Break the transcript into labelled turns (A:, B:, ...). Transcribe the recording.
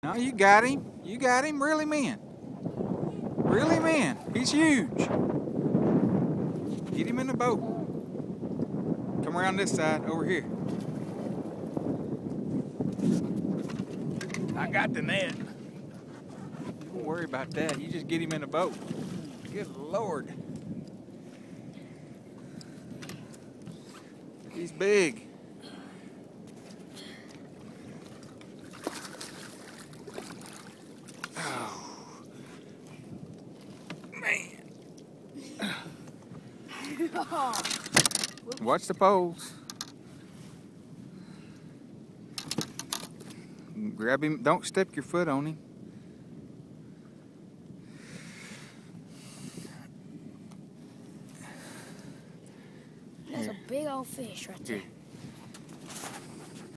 A: No, you got him. You got him. Reel him in. Reel him in. He's huge. Get him in the boat. Come around this side, over here. I got the net. Don't worry about that. You just get him in the boat. Good Lord. He's big. Oh, man. Watch the poles. Grab him. Don't step your foot on him.
B: That's a big old fish right there.
A: Here.